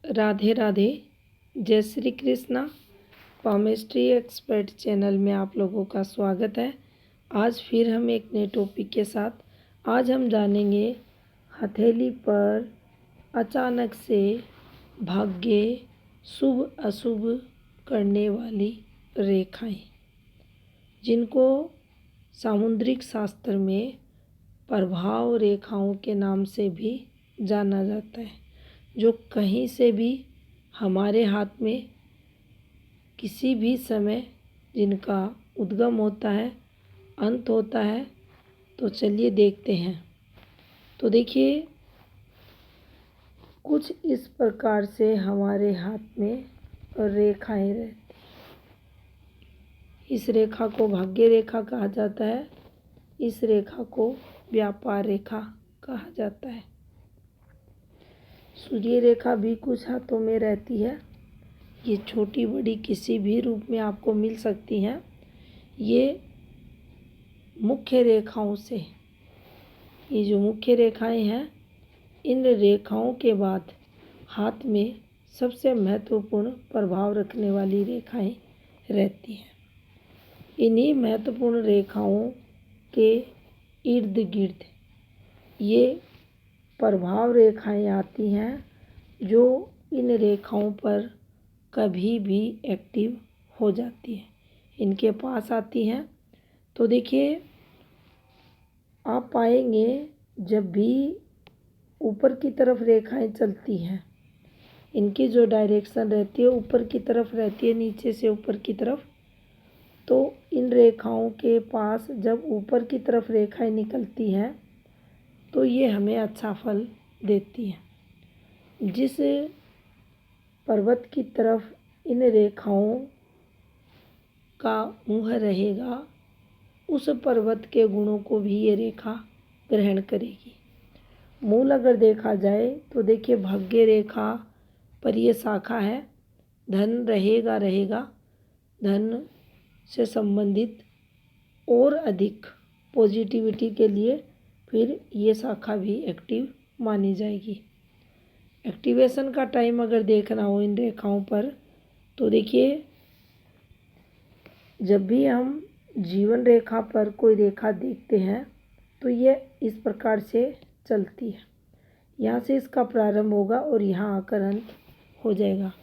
राधे राधे। जय Shri Krishna. Palmistry expert channel में आप लोगों का स्वागत है। आज फिर हम एक नए टॉपिक के साथ आज हम जानेंगे हथेली पर अचानक से भाग्य शुभ अशुभ करने वाली रेखाएं, जिनको सामुद्रिक शास्त्र में प्रभाव रेखाओं के नाम से भी जाना जाता है, जो कहीं से भी हमारे हाथ में किसी भी समय जिनका उद्गम होता है, अंत होता है। तो चलिए देखते हैं। तो देखिए, कुछ इस प्रकार से हमारे हाथ में रेखाएं रहती हैं। इस रेखा को भाग्य रेखा कहा जाता है। इस रेखा को व्यापार रेखा कहा जाता है। सूर्य रेखा भी कुछ हाथों में रहती है। ये छोटी बड़ी किसी भी रूप में आपको मिल सकती हैं। ये मुख्य रेखाओं से, ये जो मुख्य रेखाएं हैं, इन रेखाओं के बाद हाथ में सबसे महत्वपूर्ण प्रभाव रखने वाली रेखाएं रहती हैं। इन्हीं महत्वपूर्ण रेखाओं के इर्द गिर्द ये प्रभाव रेखाएं आती हैं, जो इन रेखाओं पर कभी भी एक्टिव हो जाती है, इनके पास आती हैं। तो देखिए, आप पाएंगे जब भी ऊपर की तरफ रेखाएं चलती हैं, इनकी जो डायरेक्शन रहती है ऊपर की तरफ रहती है, नीचे से ऊपर की तरफ। तो इन रेखाओं के पास जब ऊपर की तरफ रेखाएं निकलती हैं तो ये हमें अच्छा फल देती हैं। जिस पर्वत की तरफ इन रेखाओं का मुँह रहेगा, उस पर्वत के गुणों को भी ये रेखा ग्रहण करेगी। मूल अगर देखा जाए तो देखिए, भाग्य रेखा पर ये शाखा है। धन रहेगा रहेगा, धन से संबंधित और अधिक पॉजिटिविटी के लिए फिर ये शाखा भी एक्टिव मानी जाएगी। एक्टिवेशन का टाइम अगर देखना हो इन रेखाओं पर, तो देखिए, जब भी हम जीवन रेखा पर कोई रेखा देखते हैं तो ये इस प्रकार से चलती है। यहाँ से इसका प्रारंभ होगा और यहाँ आकर अंत हो जाएगा।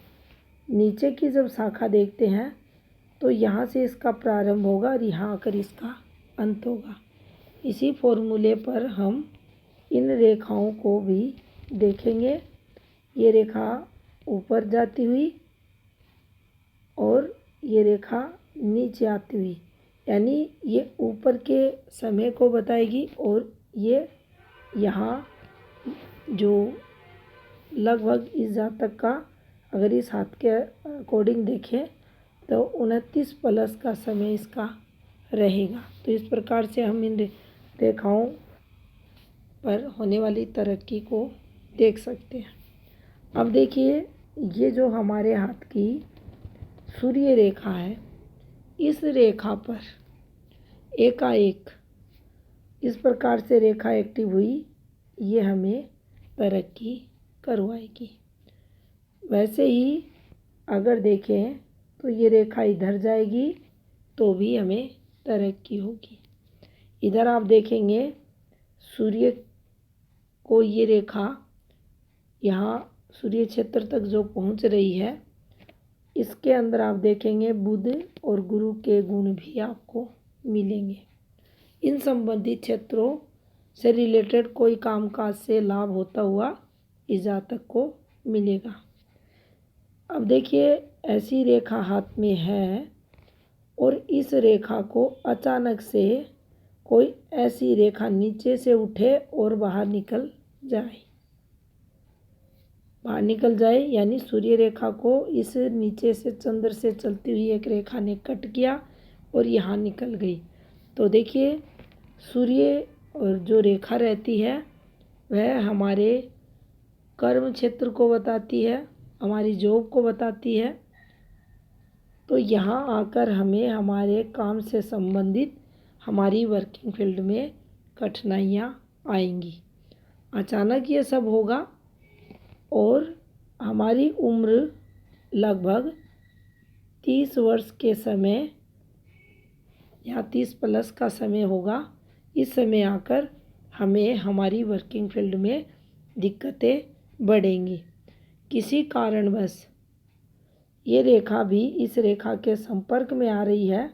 नीचे की जब शाखा देखते हैं तो यहाँ से इसका प्रारंभ होगा और यहाँ आकर इसका अंत होगा। इसी फॉर्मूले पर हम इन रेखाओं को भी देखेंगे। ये रेखा ऊपर जाती हुई और ये रेखा नीचे आती हुई, यानी ये ऊपर के समय को बताएगी और ये यहाँ जो लगभग इस जातक का अगर इस हाथ के अकॉर्डिंग देखें तो 29 प्लस का समय इसका रहेगा। तो इस प्रकार से हम इन रेखाओं पर होने वाली तरक्की को देख सकते हैं। अब देखिए, ये जो हमारे हाथ की सूर्य रेखा है, इस रेखा पर एकाएक इस प्रकार से रेखा एक्टिव हुई, ये हमें तरक्की करवाएगी। वैसे ही अगर देखें तो ये रेखा इधर जाएगी तो भी हमें तरक्की होगी। इधर आप देखेंगे सूर्य को ये रेखा यहाँ सूर्य क्षेत्र तक जो पहुँच रही है, इसके अंदर आप देखेंगे बुध और गुरु के गुण भी आपको मिलेंगे। इन संबंधित क्षेत्रों से रिलेटेड कोई कामकाज से लाभ होता हुआ इस जातक को मिलेगा। अब देखिए, ऐसी रेखा हाथ में है और इस रेखा को अचानक से कोई ऐसी रेखा नीचे से उठे और बाहर निकल जाए, यानी सूर्य रेखा को इस नीचे से चंद्र से चलती हुई एक रेखा ने कट किया और यहाँ निकल गई। तो देखिए, सूर्य और जो रेखा रहती है वह हमारे कर्म क्षेत्र को बताती है, हमारी जॉब को बताती है। तो यहाँ आकर हमें हमारे काम से संबंधित हमारी वर्किंग फील्ड में कठिनाइयाँ आएंगी। अचानक ये सब होगा और हमारे हमारी उम्र लगभग 30 वर्ष के समय या 30 प्लस का समय होगा। इस समय आकर हमें हमारी वर्किंग फील्ड में दिक्कतें बढ़ेंगी। किसी कारणवश ये रेखा भी इस रेखा के संपर्क में आ रही है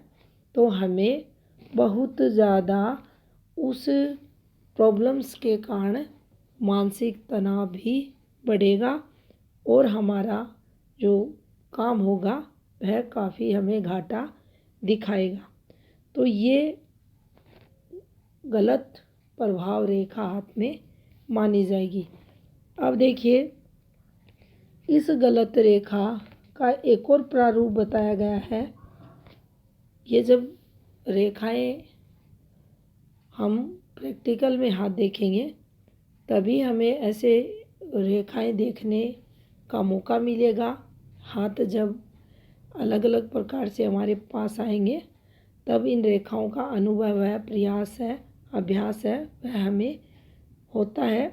तो हमें बहुत ज़्यादा उस प्रॉब्लम्स के कारण मानसिक तनाव भी बढ़ेगा और हमारा जो काम होगा वह काफ़ी हमें घाटा दिखाएगा। तो ये गलत प्रभाव रेखा हाथ में मानी जाएगी। अब देखिए, इस गलत रेखा का एक और प्रारूप बताया गया है। ये जब रेखाएं हम प्रैक्टिकल में हाथ देखेंगे तभी हमें ऐसे रेखाएं देखने का मौका मिलेगा। हाथ जब अलग अलग प्रकार से हमारे पास आएंगे तब इन रेखाओं का अनुभव है, प्रयास है, अभ्यास है, वह हमें होता है।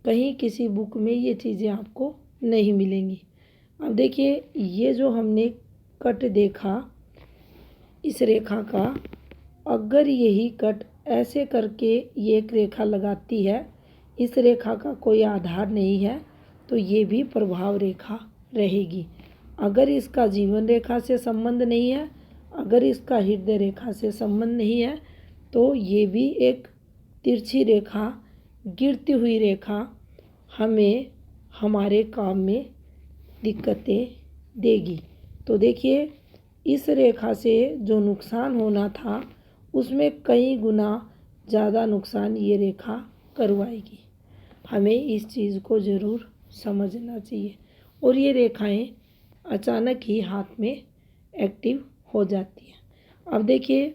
कहीं किसी बुक में ये चीज़ें आपको नहीं मिलेंगी। अब देखिए, ये जो हमने कट देखा इस रेखा का, अगर यही कट ऐसे करके ये एक रेखा लगाती है, इस रेखा का कोई आधार नहीं है तो ये भी प्रभाव रेखा रहेगी। अगर इसका जीवन रेखा से संबंध नहीं है, अगर इसका हृदय रेखा से संबंध नहीं है तो ये भी एक तिरछी रेखा, गिरती हुई रेखा हमें हमारे काम में दिक्कतें देगी। तो देखिए, इस रेखा से जो नुकसान होना था उसमें कई गुना ज़्यादा नुकसान ये रेखा करवाएगी। हमें इस चीज़ को ज़रूर समझना चाहिए। और ये रेखाएं अचानक ही हाथ में एक्टिव हो जाती हैं। अब देखिए,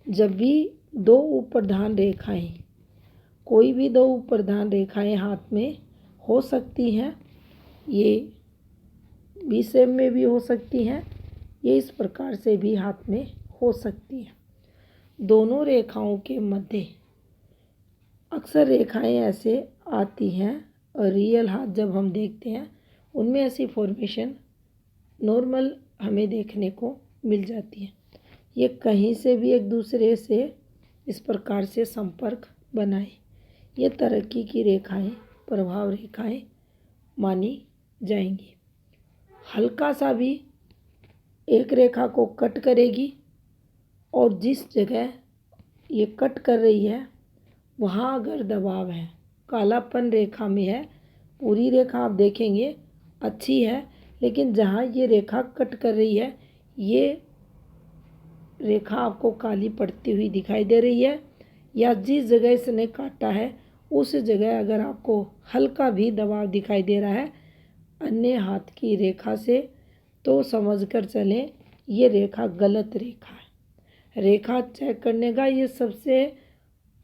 जब भी दो उप्रधान रेखाएं, कोई भी दो उप्रधान रेखाएं हाथ में हो सकती हैं, ये बी शेप में भी हो सकती हैं, ये इस प्रकार से भी हाथ में हो सकती हैं। दोनों रेखाओं के मध्य अक्सर रेखाएं ऐसे आती हैं और रियल हाथ जब हम देखते हैं उनमें ऐसी फॉर्मेशन नॉर्मल हमें देखने को मिल जाती है। ये कहीं से भी एक दूसरे से इस प्रकार से संपर्क बनाए, ये तरक्की की रेखाएं, प्रभाव रेखाएं मानी जाएंगी। हल्का सा भी एक रेखा को कट करेगी और जिस जगह ये कट कर रही है वहाँ अगर दबाव है, कालापन रेखा में है, पूरी रेखा आप देखेंगे अच्छी है, लेकिन जहाँ ये रेखा कट कर रही है ये रेखा आपको काली पड़ती हुई दिखाई दे रही है, या जिस जगह इसने काटा है उस जगह अगर आपको हल्का भी दबाव दिखाई दे रहा है अन्य हाथ की रेखा से, तो समझकर चलें ये रेखा गलत रेखा है। रेखा चेक करने का ये सबसे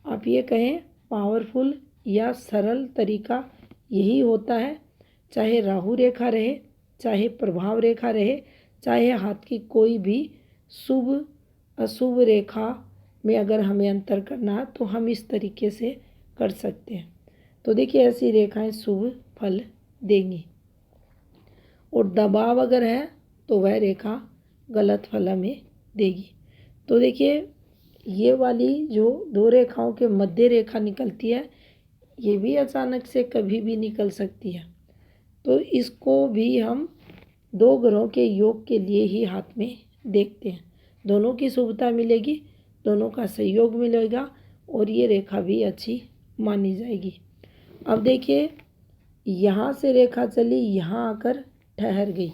आप ये कहें पावरफुल या सरल तरीका यही होता है। चाहे राहु रेखा रहे, चाहे प्रभाव रेखा रहे, चाहे हाथ की कोई भी शुभ अशुभ रेखा में अगर हमें अंतर करना है तो हम इस तरीके से कर सकते हैं। तो देखिए, ऐसी रेखाएं शुभ फल देंगी और दबाव अगर है तो वह रेखा गलत फल हमें देगी। तो देखिए, ये वाली जो दो रेखाओं के मध्य रेखा निकलती है ये भी अचानक से कभी भी निकल सकती है। तो इसको भी हम दो ग्रहों के योग के लिए ही हाथ में देखते हैं। दोनों की शुभता मिलेगी, दोनों का सहयोग मिलेगा और ये रेखा भी अच्छी मानी जाएगी। अब देखिए, यहाँ से रेखा चली, यहाँ आकर ठहर गई।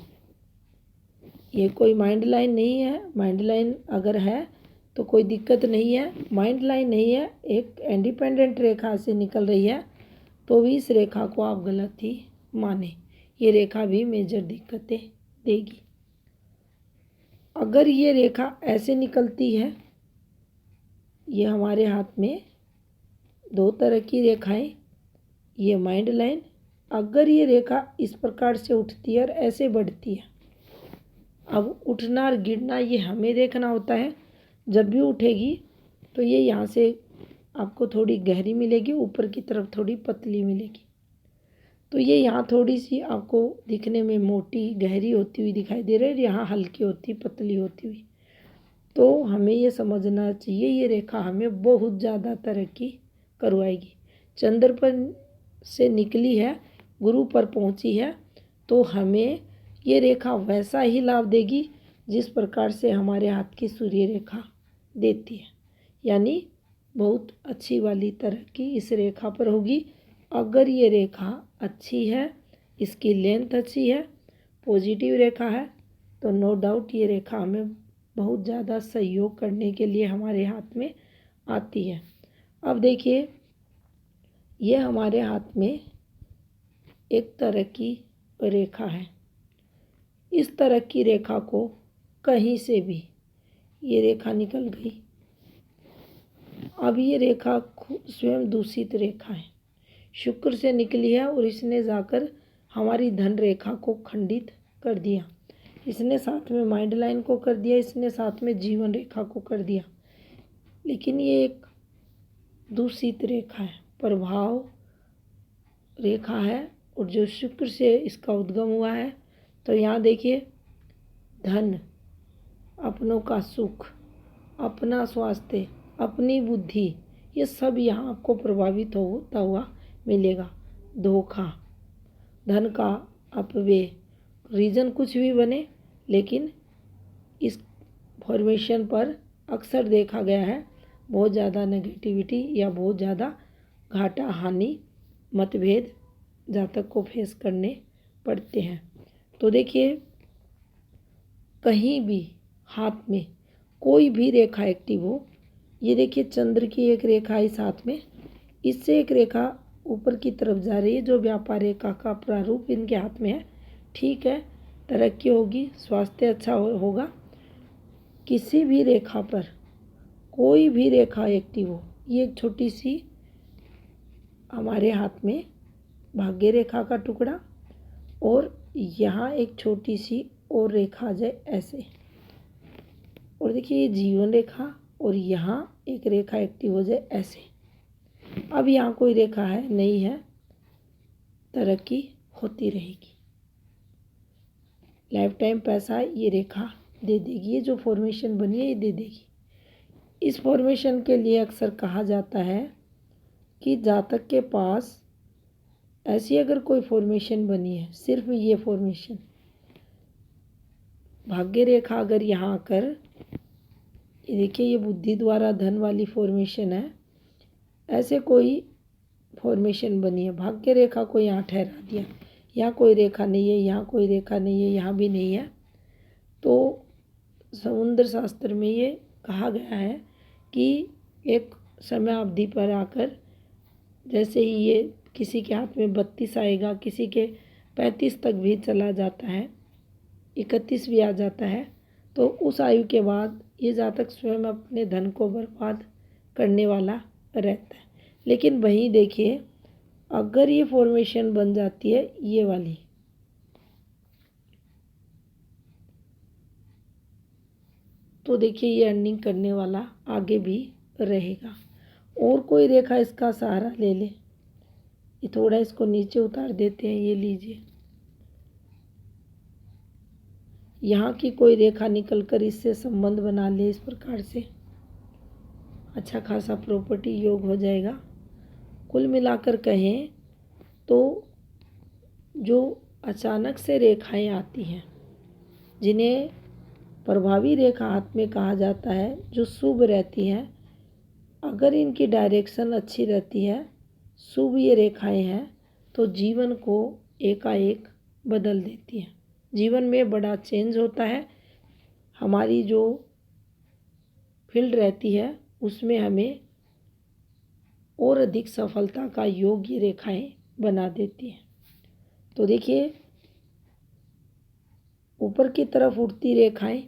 ये कोई माइंड लाइन नहीं है। माइंड लाइन अगर है तो कोई दिक्कत नहीं है। माइंड लाइन नहीं है, एक इंडिपेंडेंट रेखा से निकल रही है तो भी इस रेखा को आप गलत ही माने। ये रेखा भी मेजर दिक्कतें देगी। अगर ये रेखा ऐसे निकलती है, ये हमारे हाथ में दो तरह की रेखाएं, ये माइंड लाइन, अगर ये रेखा इस प्रकार से उठती है और ऐसे बढ़ती है, अब उठना और गिरना ये हमें देखना होता है। जब भी उठेगी तो ये यहाँ से आपको थोड़ी गहरी मिलेगी, ऊपर की तरफ थोड़ी पतली मिलेगी। तो ये यहाँ थोड़ी सी आपको दिखने में मोटी गहरी होती हुई दिखाई दे रही है, यहाँ हल्की होती पतली होती हुई। तो हमें ये समझना चाहिए ये रेखा हमें बहुत ज़्यादा तरक्की करवाएगी। चंद्र पर से निकली है, गुरु पर पहुंची है, तो हमें ये रेखा वैसा ही लाभ देगी जिस प्रकार से हमारे हाथ की सूर्य रेखा देती है। यानी बहुत अच्छी वाली तरक्की इस रेखा पर होगी। अगर ये रेखा अच्छी है, इसकी लेंथ अच्छी है, पॉजिटिव रेखा है, तो नो डाउट ये रेखा हमें बहुत ज़्यादा सहयोग करने के लिए हमारे हाथ में आती है। अब देखिए, ये हमारे हाथ में एक तरह की रेखा है। इस तरह की रेखा को कहीं से भी ये रेखा निकल गई। अब ये रेखा स्वयं दूषित रेखा है, शुक्र से निकली है और इसने जाकर हमारी धन रेखा को खंडित कर दिया। इसने साथ में माइंड लाइन को कर दिया, इसने साथ में जीवन रेखा को कर दिया। लेकिन ये एक दूषित रेखा है, प्रभाव रेखा है, और जो शुक्र से इसका उद्गम हुआ है। तो यहाँ देखिए, धन, अपनों का सुख, अपना स्वास्थ्य, अपनी बुद्धि, ये सब यहाँ आपको प्रभावित होता हुआ मिलेगा। धोखा, धन का अपव्यय, रीज़न कुछ भी बने, लेकिन इस फॉर्मेशन पर अक्सर देखा गया है बहुत ज़्यादा नेगेटिविटी या बहुत ज़्यादा घाटा, हानि, मतभेद जातक को फेस करने पड़ते हैं। तो देखिए, कहीं भी हाथ में कोई भी रेखा एक्टिव हो, ये देखिए चंद्र की एक रेखा है साथ में, इससे एक रेखा ऊपर की तरफ जा रही है जो व्यापार रेखा का प्रारूप इनके हाथ में है। ठीक है, तरक्की होगी, स्वास्थ्य अच्छा होगा। किसी भी रेखा पर कोई भी रेखा एक्टिव हो, ये एक छोटी सी हमारे हाथ में भाग्य रेखा का टुकड़ा, और यहाँ एक छोटी सी और रेखा आ जाए ऐसे, और देखिए ये जीवन रेखा, और यहाँ एक रेखा एक्टिव हो जाए ऐसे। अब यहाँ कोई रेखा है नहीं है, तरक्की होती रहेगी। लाइफ टाइम पैसा ये रेखा दे देगी, ये जो फॉर्मेशन बनी है ये दे देगी। इस फॉर्मेशन के लिए अक्सर कहा जाता है कि जातक के पास ऐसी अगर कोई फॉर्मेशन बनी है, सिर्फ ये फॉर्मेशन, भाग्य रेखा अगर यहाँ आकर, ये देखिए ये बुद्धि द्वारा धन वाली फॉर्मेशन है, ऐसे कोई फॉर्मेशन बनी है, भाग्य रेखा को यहाँ ठहरा दिया, यहाँ कोई रेखा नहीं है, यहाँ कोई रेखा नहीं है, यहाँ भी नहीं है, तो समुद्र शास्त्र में ये कहा गया है कि एक समय अवधि पर आकर, जैसे ही ये किसी के हाथ में 32 आएगा, किसी के 35 तक भी चला जाता है, 31 भी आ जाता है, तो उस आयु के बाद ये जातक स्वयं अपने धन को बर्बाद करने वाला रहता है। लेकिन वहीं देखिए, अगर ये फॉर्मेशन बन जाती है ये वाली, तो देखिए ये अर्निंग करने वाला आगे भी रहेगा। और कोई रेखा इसका सहारा ले ले, ये थोड़ा इसको नीचे उतार देते हैं, ये लीजिए, यहाँ की कोई रेखा निकलकर इससे संबंध बना ले, इस प्रकार से अच्छा खासा प्रॉपर्टी योग हो जाएगा। कुल मिलाकर कहें तो जो अचानक से रेखाएं आती हैं, जिन्हें प्रभावी रेखा हाथ में कहा जाता है, जो शुभ रहती हैं, अगर इनकी डायरेक्शन अच्छी रहती है, शुभ ये रेखाएं हैं, तो जीवन को एकाएक बदल देती हैं। जीवन में बड़ा चेंज होता है। हमारी जो फील्ड रहती है उसमें हमें और अधिक सफलता का योग ये रेखाएं बना देती हैं। तो देखिए, ऊपर की तरफ उठती रेखाएं,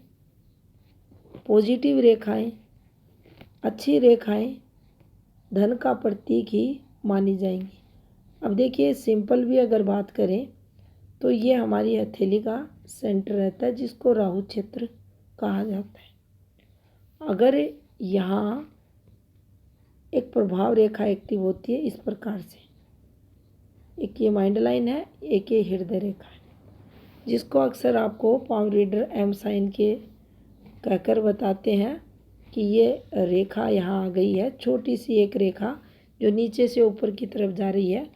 पॉजिटिव रेखाएं, अच्छी रेखाएं धन का प्रतीक ही मानी जाएंगी। अब देखिए, सिंपल भी अगर बात करें तो ये हमारी हथेली का सेंटर रहता है, जिसको राहु क्षेत्र कहा जाता है। अगर यहाँ एक प्रभाव रेखा एक्टिव होती है इस प्रकार से, एक ये माइंड लाइन है, एक ये हृदय रेखा है, जिसको अक्सर आपको पाम रीडर एम साइन के कहकर बताते हैं कि ये रेखा यहाँ आ गई है, छोटी सी एक रेखा जो नीचे से ऊपर की तरफ जा रही है।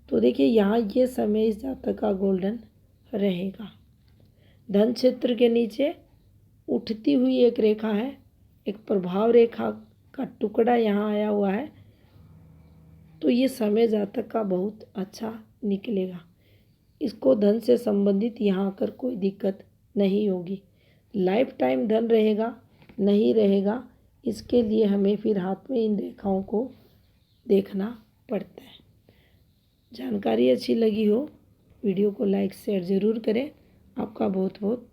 तो देखिए यहाँ ये समय इस जातक का गोल्डन रहेगा। धन क्षेत्र के नीचे उठती हुई एक रेखा है, एक प्रभाव रेखा का टुकड़ा यहाँ आया हुआ है। तो ये समय जातक का बहुत अच्छा निकलेगा। इसको धन से संबंधित यहाँ आकर कोई दिक्कत नहीं होगी। लाइफ टाइम धन रहेगा नहीं रहेगा, इसके लिए हमें फिर हाथ में इन रेखाओं को देखना पड़ता है। जानकारी अच्छी लगी हो वीडियो को लाइक शेयर ज़रूर करें। आपका बहुत बहुत